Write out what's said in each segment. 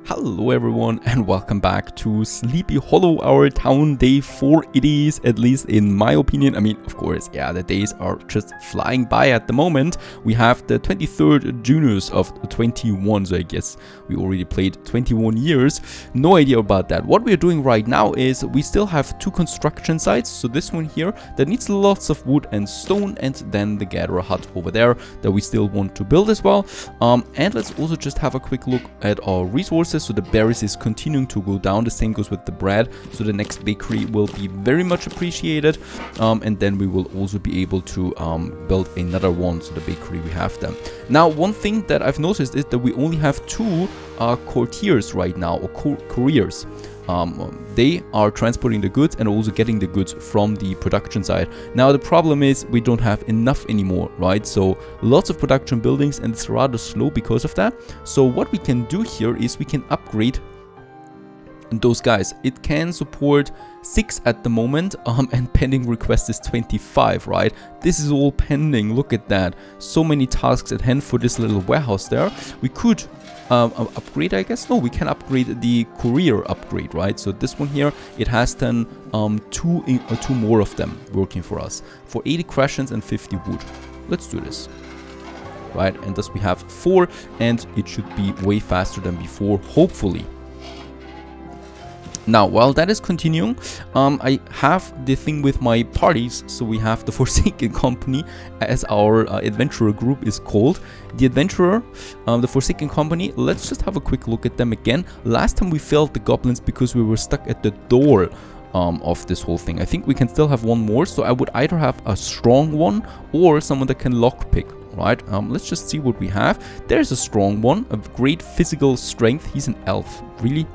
Hello everyone and welcome back to Sleepy Hollow, our town. Day 4 it is, at least in my opinion. I mean, of course, yeah, the days are just flying by at the moment. We have the 23rd Junus of 21, so I guess we already played 21 years. No idea about that. What we are doing right now is we still have 2 construction sites. So this one here that needs lots of wood and stone, and then the gatherer hut over there that we still want to build as well. And let's also just have a quick look at our resources. So the berries is continuing to go down. The same goes with the bread. So the next bakery will be very much appreciated. And then we will also be able to build another one. So the bakery we have them. Now, one thing that I've noticed is that we only have 2 courtiers right now, or couriers. They are transporting the goods and also getting the goods from the production side. Now the problem is we don't have enough anymore, right? So lots of production buildings, and it's rather slow because of that. So what we can do here is we can upgrade those guys. It can support 6 at the moment, and pending request is 25, right? This is all pending. Look at that. So many tasks at hand for this little warehouse there. We could upgrade, I guess. No, we can upgrade the courier upgrade, right? So this one here, it has then 2 more of them working for us for 80 questions and 50 wood. Let's do this, right? And thus we have 4, and it should be way faster than before, hopefully. Now, while that is continuing, I have the thing with my parties. So we have the Forsaken Company, as our adventurer group is called. The adventurer, the Forsaken Company, let's just have a quick look at them again. Last time we failed the goblins because we were stuck at the door of this whole thing. I think we can still have one more. So I would either have a strong one or someone that can lockpick. Right, let's just see what we have. There's a strong one, a great physical strength. He's an elf, really?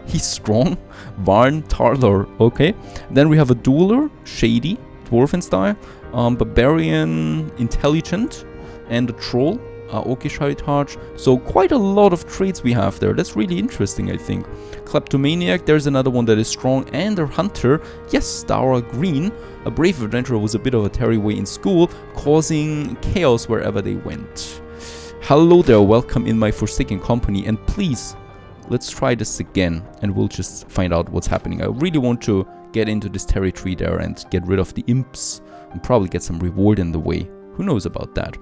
He's strong. Varn Tarlar. Okay. Then we have a dueler, shady, dwarven style, barbarian, intelligent, and a troll, orcish heritage. So quite a lot of traits we have there. That's really interesting, I think. Kleptomaniac. There's another one that is strong, and a hunter. Yes, Stara Green. A brave adventurer was a bit of a tearaway in school, causing chaos wherever they went. Hello there. Welcome in my Forsaken Company, and please, let's try this again, and we'll just find out what's happening. I really want to get into this territory there and get rid of the imps and probably get some reward in the way. Who knows about that?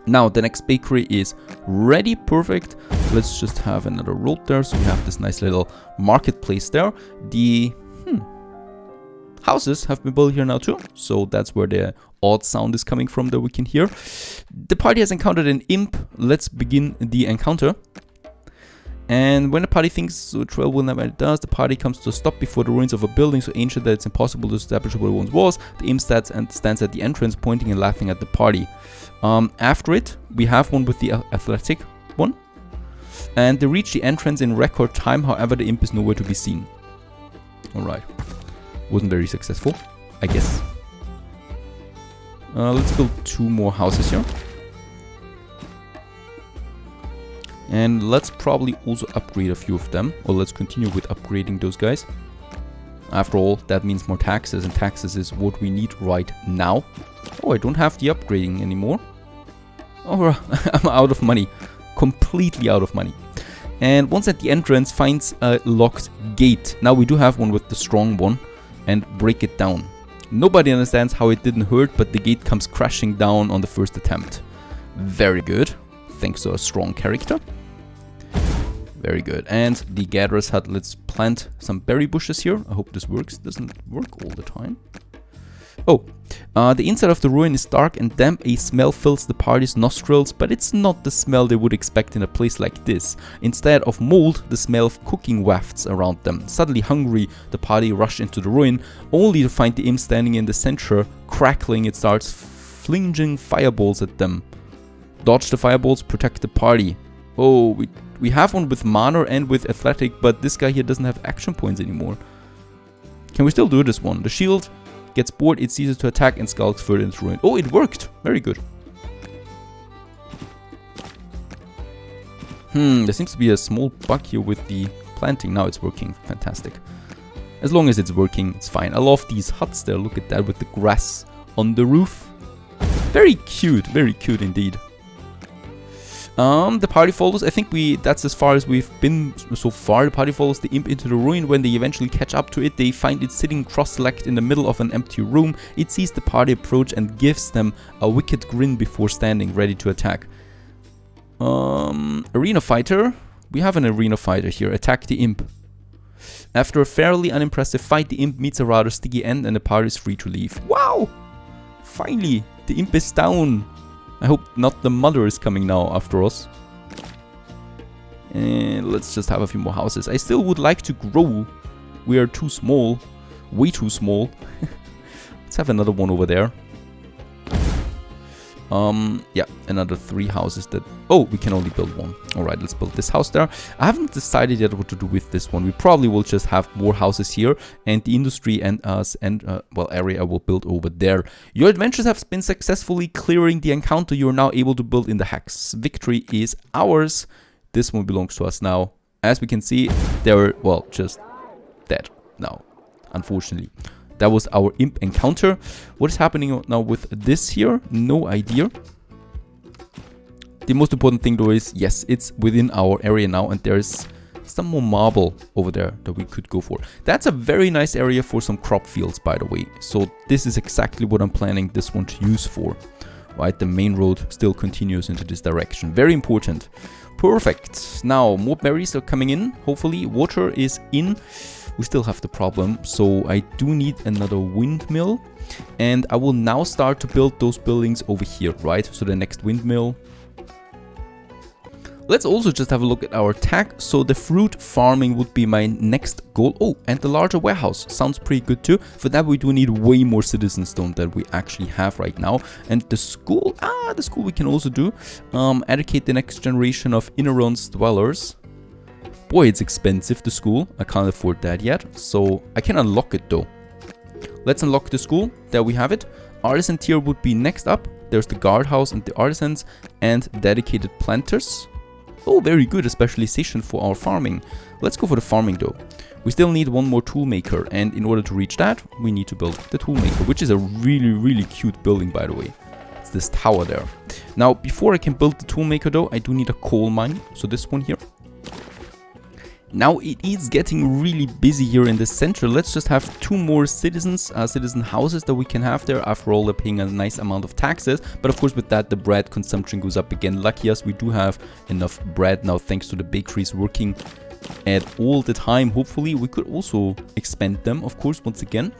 Now, the next bakery is ready. Perfect. Let's just have another road there. So we have this nice little marketplace there. The houses have been built here now too. So that's where the odd sound is coming from that we can hear. The party has encountered an imp. Let's begin the encounter. And when the party thinks so trail will never does, the party comes to a stop before the ruins of a building so ancient that it's impossible to establish what it once was. The imp stands at the entrance, pointing and laughing at the party. After it, we have one with the athletic one. And they reach the entrance in record time, however the imp is nowhere to be seen. Alright. Wasn't very successful, I guess. Let's build 2 more houses here. And let's probably also upgrade a few of them. Or let's continue with upgrading those guys. After all, that means more taxes, and taxes is what we need right now. Oh, I don't have the upgrading anymore. Oh, I'm out of money. Completely out of money. And once at the entrance, finds a locked gate. Now we do have one with the strong one. And break it down. Nobody understands how it didn't hurt, but the gate comes crashing down on the first attempt. Very good. Thanks to a strong character. Very good. And the gatherer's hut, let's plant some berry bushes here. I hope this works. Doesn't work all the time. Oh, the inside of the ruin is dark and damp. A smell fills the party's nostrils, but it's not the smell they would expect in a place like this. Instead of mold, the smell of cooking wafts around them. Suddenly hungry, the party rush into the ruin, only to find the imp standing in the center, crackling. It starts flinging fireballs at them. Dodge the fireballs, protect the party. Oh, we have one with mana and with athletic, but this guy here doesn't have action points anymore. Can we still do this one? The shield gets bored, it ceases to attack and skulks further into ruin. Oh, it worked! Very good. There seems to be a small bug here with the planting. Now it's working. Fantastic. As long as it's working, it's fine. I love these huts there. Look at that with the grass on the roof. Very cute indeed. The party follows. I think that's as far as we've been so far. The party follows the imp into the ruin. When they eventually catch up to it, they find it sitting cross-legged in the middle of an empty room. It sees the party approach and gives them a wicked grin before standing ready to attack. Arena fighter. We have an arena fighter here. Attack the imp. After a fairly unimpressive fight, the imp meets a rather sticky end and the party is free to leave. Wow! Finally, the imp is down. I hope not the mother is coming now after us. And let's just have a few more houses. I still would like to grow. We are too small. Way too small. Let's have another one over there. Yeah, another 3 houses that... Oh, we can only build 1. Alright, let's build this house there. I haven't decided yet what to do with this one. We probably will just have more houses here. And the industry and well, area will build over there. Your adventures have been successfully clearing the encounter. You are now able to build in the hex. Victory is ours. This one belongs to us now. As we can see, they're, well, just dead now, unfortunately. That was our imp encounter. What is happening now with this here? No idea. The most important thing though is, yes, it's within our area now and there's some more marble over there that we could go for. That's a very nice area for some crop fields, by the way. So this is exactly what I'm planning this one to use for. Right, the main road still continues into this direction. Very important. Perfect. Now, more berries are coming in. Hopefully, water is in. We still have the problem, so I do need another windmill. And I will now start to build those buildings over here, right? So the next windmill. Let's also just have a look at our tag. So the fruit farming would be my next goal. Oh, and the larger warehouse sounds pretty good too. For that we do need way more citizen stone than we actually have right now. And the school, the school we can also do. Educate the next generation of Ineron's dwellers. Boy, it's expensive, the school. I can't afford that yet. So I can unlock it though. Let's unlock the school. There we have it. Artisan tier would be next up. There's the guardhouse and the artisans and dedicated planters. Oh, very good, a specialization for our farming. Let's go for the farming though. We still need one more toolmaker, and in order to reach that, we need to build the toolmaker, which is a really, really cute building, by the way. It's this tower there. Now, before I can build the toolmaker though, I do need a coal mine. So this one here. Now it is getting really busy here in the center. Let's just have 2 more citizen houses that we can have there. After all, they're paying a nice amount of taxes. But of course, with that, the bread consumption goes up again. Lucky us, we do have enough bread now thanks to the bakeries working at all the time. Hopefully, we could also expand them, of course, once again,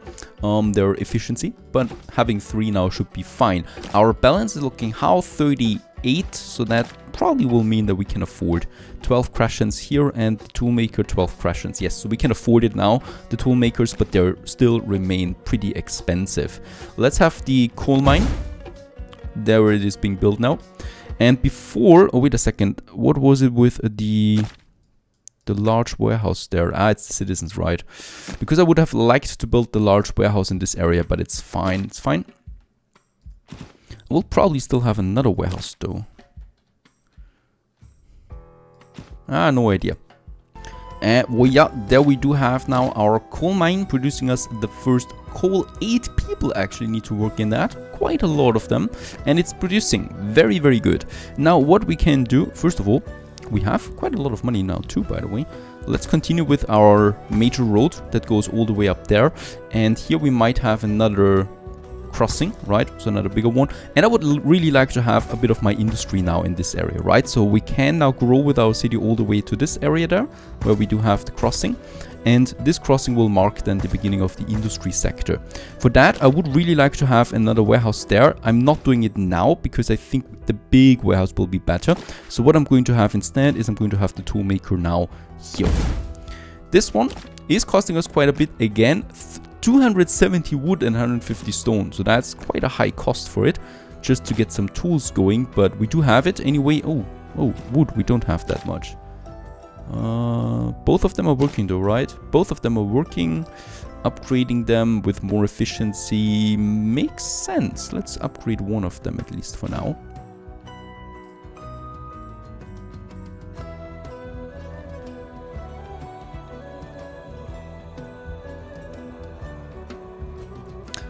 their efficiency. But having 3 now should be fine. Our balance is looking how? 38, so that probably will mean that we can afford 12 crashens here and the toolmaker 12 crashens. Yes, so we can afford it now, the toolmakers, but they still remain pretty expensive. Let's have the coal mine. There it is being built now. And before, oh wait a second, what was it with the large warehouse there? It's the citizens, right? Because I would have liked to build the large warehouse in this area, but it's fine, it's fine. We'll probably still have another warehouse though. No idea. Well, yeah, there we do have now our coal mine producing us the first coal. 8 people actually need to work in that. Quite a lot of them. And it's producing very, very good. Now, what we can do, first of all, we have quite a lot of money now too, by the way. Let's continue with our major road that goes all the way up there. And here we might have another crossing, right? So another bigger one. And I would really like to have a bit of my industry now in this area, right? So we can now grow with our city all the way to this area there, where we do have the crossing. And this crossing will mark then the beginning of the industry sector. For that, I would really like to have another warehouse there. I'm not doing it now because I think the big warehouse will be better. So what I'm going to have instead is I'm going to have the toolmaker now here. This one is costing us quite a bit again. 270 wood and 150 stone, so that's quite a high cost for it, just to get some tools going, but we do have it anyway. Oh, wood, we don't have that much. Both of them are working though, right? Both of them are working. Upgrading them with more efficiency makes sense. Let's upgrade one of them at least for now.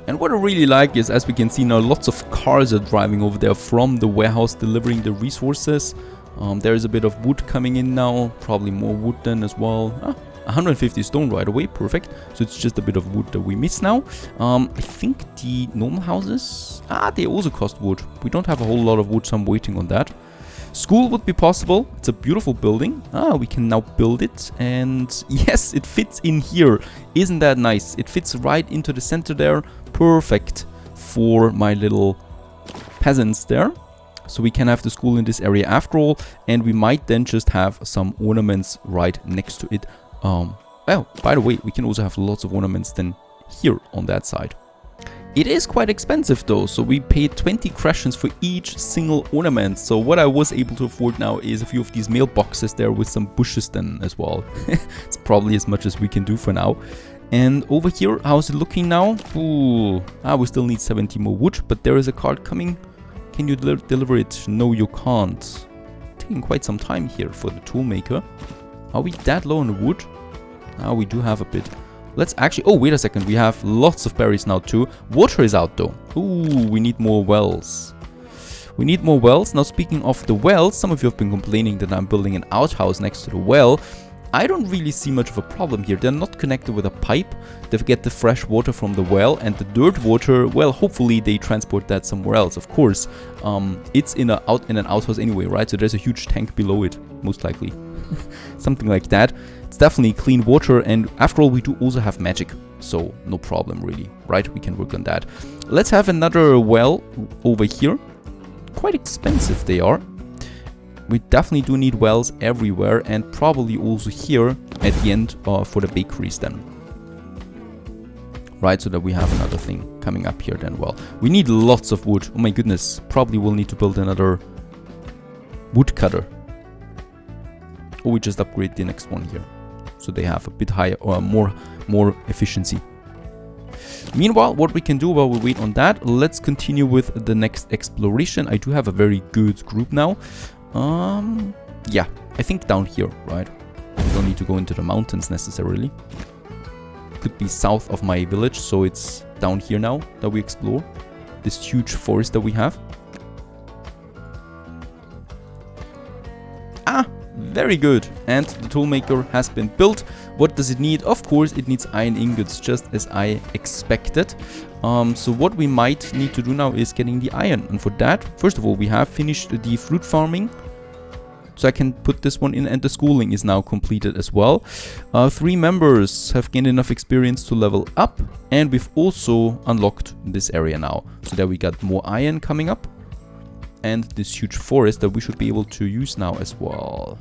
And what I really like is, as we can see now, lots of cars are driving over there from the warehouse delivering the resources. There is a bit of wood coming in now, probably more wood then as well. 150 stone right away, perfect. So it's just a bit of wood that we miss now. I think the normal houses, they also cost wood. We don't have a whole lot of wood, so I'm waiting on that. School would be possible. It's a beautiful building. We can now build it. And yes, it fits in here. Isn't that nice? It fits right into the center there. Perfect for my little peasants there. So we can have the school in this area after all. And we might then just have some ornaments right next to it. Well, by the way, we can also have lots of ornaments then here on that side. It is quite expensive though, so we paid 20 crescents for each single ornament. So what I was able to afford now is a few of these mailboxes there with some bushes then as well. It's probably as much as we can do for now. And over here, how's it looking now? Ooh, we still need 70 more wood, but there is a card coming. Can you deliver it? No, you can't. Taking quite some time here for the toolmaker. Are we that low on the wood? We do have a bit. Let's actually... Oh, wait a second. We have lots of berries now too. Water is out though. Ooh, we need more wells. We need more wells. Now, speaking of the wells, some of you have been complaining that I'm building an outhouse next to the well. I don't really see much of a problem here. They're not connected with a pipe. They get the fresh water from the well, and the dirt water, well, hopefully they transport that somewhere else. Of course, it's in an outhouse anyway, right? So there's a huge tank below it, most likely. Something like that. It's definitely clean water, and after all, we do also have magic, so no problem really, right? We can work on that. Let's have another well over here. Quite expensive they are. We definitely do need wells everywhere, and probably also here at the end for the bakeries then. Right, so that we have another thing coming up here then. Well, we need lots of wood. Oh my goodness, probably we'll need to build another woodcutter. Or we just upgrade the next one here, so they have a bit higher or more efficiency. Meanwhile, what we can do while we wait on that, let's continue with the next exploration. I do have a very good group now. Yeah, I think down here, right? We don't need to go into the mountains necessarily. Could be south of my village, so it's down here now that we explore this huge forest that we have. Very good. And the toolmaker has been built. What does it need? Of course, it needs iron ingots, just as I expected. So what we might need to do now is getting the iron. And for that, first of all, we have finished the fruit farming. So I can put this one in, and the schooling is now completed as well. 3 members have gained enough experience to level up. And we've also unlocked this area now. So there we got more iron coming up. And this huge forest that we should be able to use now as well.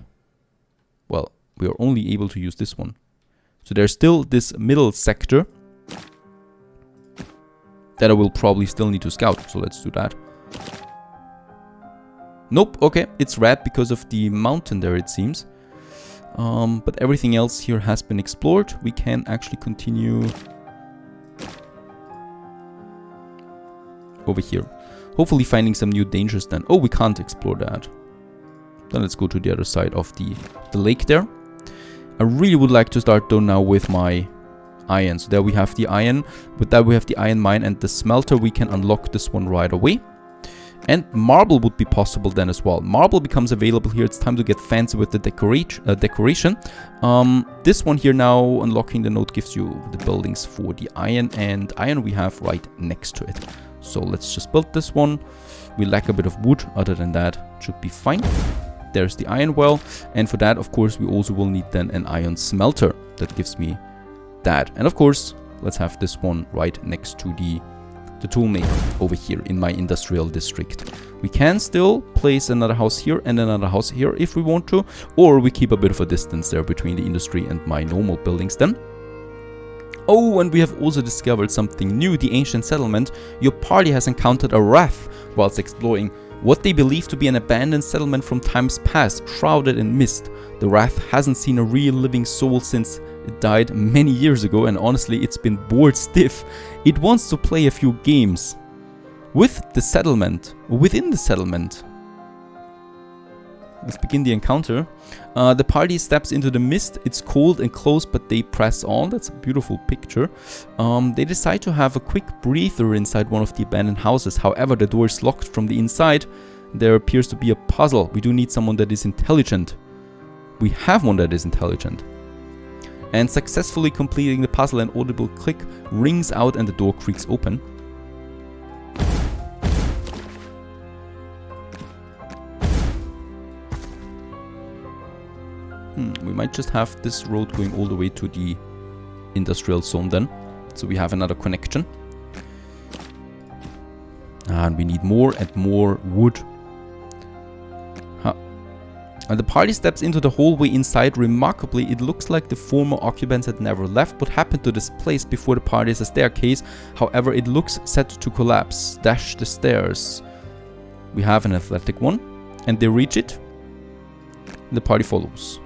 Well, we are only able to use this one. So there's still this middle sector that I will probably still need to scout. So let's do that. Nope, okay, it's red because of the mountain there, it seems. But everything else here has been explored. We can actually continue over here. Hopefully finding some new dangers then. Oh, we can't explore that. Then let's go to the other side of the lake there. I really would like to start though now with my iron. So there we have the iron. With that we have the iron mine and the smelter. We can unlock this one right away. And marble would be possible then as well. Marble becomes available here. It's time to get fancy with the decoration. This one here now, unlocking the node, gives you the buildings for the iron. And iron we have right next to it. So let's just build this one. We lack a bit of wood. Other than that, it should be fine. There's the iron well. And for that, of course, we also will need then an iron smelter. That gives me that. And of course, let's have this one right next to the toolmaker over here in my industrial district. We can still place another house here and another house here if we want to. Or we keep a bit of a distance there between the industry and my normal buildings then. Oh, and we have also discovered something new. The ancient settlement. Your party has encountered a wrath whilst exploring what they believe to be an abandoned settlement from times past, shrouded in mist. The wrath hasn't seen a real living soul since it died many years ago, and honestly, it's been bored stiff. It wants to play a few games within the settlement. Let's begin the encounter. The party steps into the mist. It's cold and close, but they press on. That's a beautiful picture. They decide to have a quick breather inside one of the abandoned houses. However, the door is locked from the inside. There appears to be a puzzle. We do need someone that is intelligent. We have one that is intelligent. And successfully completing the puzzle, an audible click rings out and the door creaks open. We might just have this road going all the way to the industrial zone then. So we have another connection. And we need more and more wood. And the party steps into the hallway inside. Remarkably, it looks like the former occupants had never left. What happened to this place before the party is a staircase. However, it looks set to collapse. Dash the stairs. We have an athletic one. And they reach it. The party follows.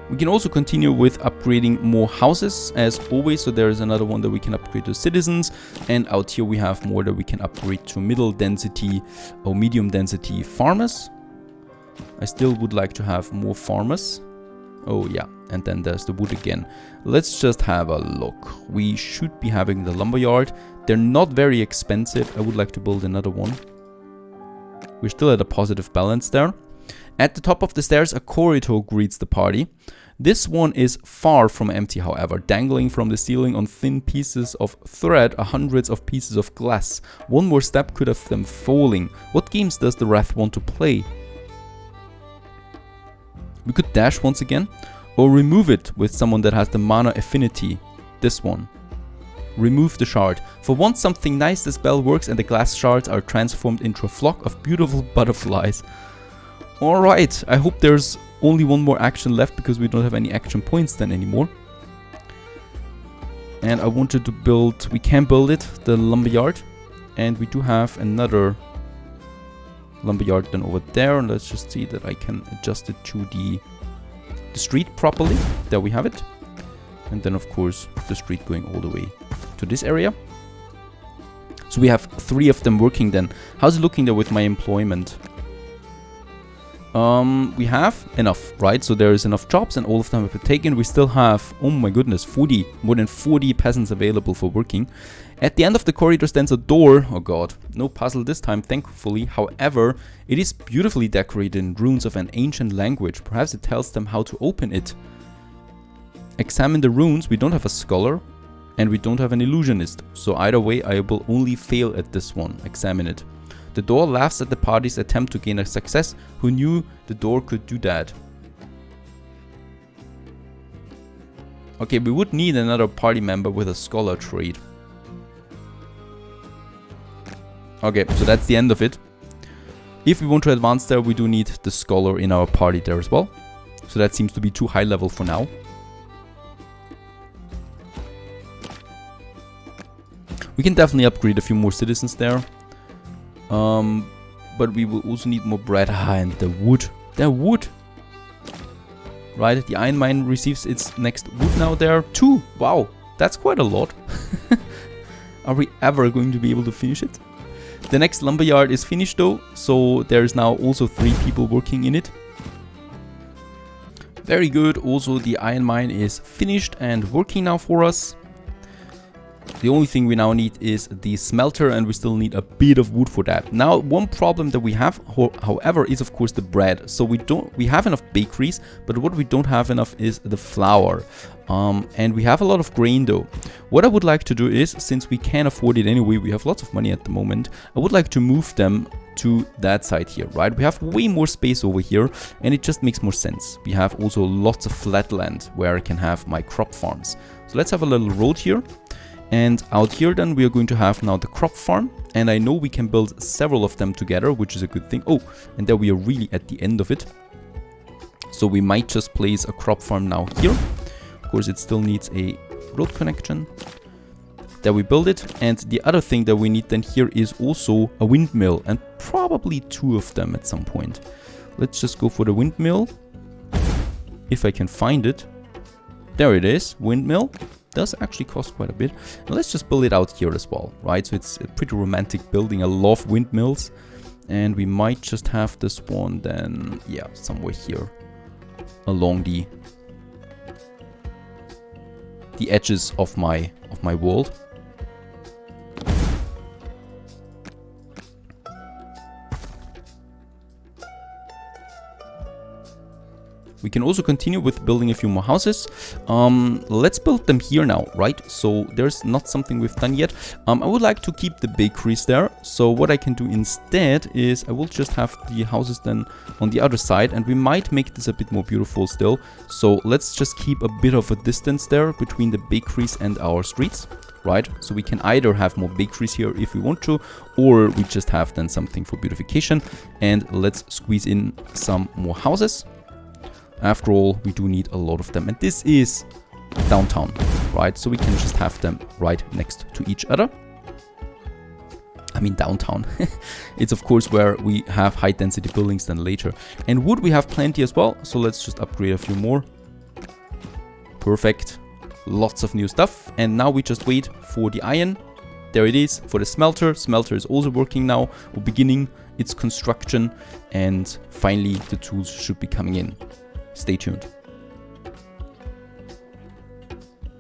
We can also continue with upgrading more houses as always. So there is another one that we can upgrade to citizens. And out here we have more that we can upgrade to middle density or medium density farmers. I still would like to have more farmers. Oh yeah, and then there's the wood again. Let's just have a look. We should be having the lumberyard. They're not very expensive. I would like to build another one. We're still at a positive balance there. At the top of the stairs, a corridor greets the party. This one is far from empty, however, dangling from the ceiling on thin pieces of thread are hundreds of pieces of glass. One more step could have them falling. What games does the Wrath want to play? We could dash once again, or remove it with someone that has the mana affinity. This one. Remove the shard. For once something nice, the spell works and the glass shards are transformed into a flock of beautiful butterflies. Alright, I hope there's only one more action left because we don't have any action points then anymore. And I wanted to build, we can build it, the lumberyard. And we do have another lumberyard then over there. And let's just see that I can adjust it to the street properly. There we have it. And then of course the street going all the way to this area. So we have 3 of them working then. How's it looking there with my employment? We have enough, right? So there is enough jobs and all of them have been taken. We still have, oh my goodness, more than 40 peasants available for working. At the end of the corridor stands a door. Oh god, no puzzle this time, thankfully. However, it is beautifully decorated in runes of an ancient language. Perhaps it tells them how to open it. Examine the runes. We don't have a scholar and we don't have an illusionist. So either way, I will only fail at this one. Examine it. The door laughs at the party's attempt to gain a success. Who knew the door could do that? Okay, we would need another party member with a scholar trait. Okay, so that's the end of it. If we want to advance there, we do need the scholar in our party there as well. So that seems to be too high level for now. We can definitely upgrade a few more citizens there. But we will also need more bread. And the wood. The wood! Right, the iron mine receives its next wood now there. 2! Wow, that's quite a lot. Are we ever going to be able to finish it? The next lumberyard is finished though, so there is now also 3 people working in it. Very good, also the iron mine is finished and working now for us. The only thing we now need is the smelter and we still need a bit of wood for that. Now, one problem that we have, however, is of course the bread. So we have enough bakeries, but what we don't have enough is the flour. And we have a lot of grain though. What I would like to do is, since we can afford it anyway, we have lots of money at the moment, I would like to move them to that side here, right? We have way more space over here and it just makes more sense. We have also lots of flat land where I can have my crop farms. So let's have a little road here. And out here then we are going to have now the crop farm. And I know we can build several of them together, which is a good thing. Oh, and there we are really at the end of it. So we might just place a crop farm now here. Of course, it still needs a road connection. There we build it. And the other thing that we need then here is also a windmill. And probably 2 of them at some point. Let's just go for the windmill. If I can find it. There it is, windmill. Does actually cost quite a bit. And let's just build it out here as well, right? So it's a pretty romantic building. I love windmills. And we might just have this one then, yeah, somewhere here along the edges of my world. We can also continue with building a few more houses. Let's build them here now, right? So there's not something we've done yet. I would like to keep the bakeries there. So what I can do instead is I will just have the houses then on the other side, and we might make this a bit more beautiful still. So let's just keep a bit of a distance there between the bakeries and our streets, right? So we can either have more bakeries here if we want to, or we just have then something for beautification. And let's squeeze in some more houses. After all, we do need a lot of them. And this is downtown, right? So we can just have them right next to each other. I mean downtown. It's of course where we have high density buildings then later. And wood we have plenty as well. So let's just upgrade a few more. Perfect. Lots of new stuff. And now we just wait for the iron. There it is for the smelter. Smelter is also working now, or beginning its construction. And finally the tools should be coming in. Stay tuned.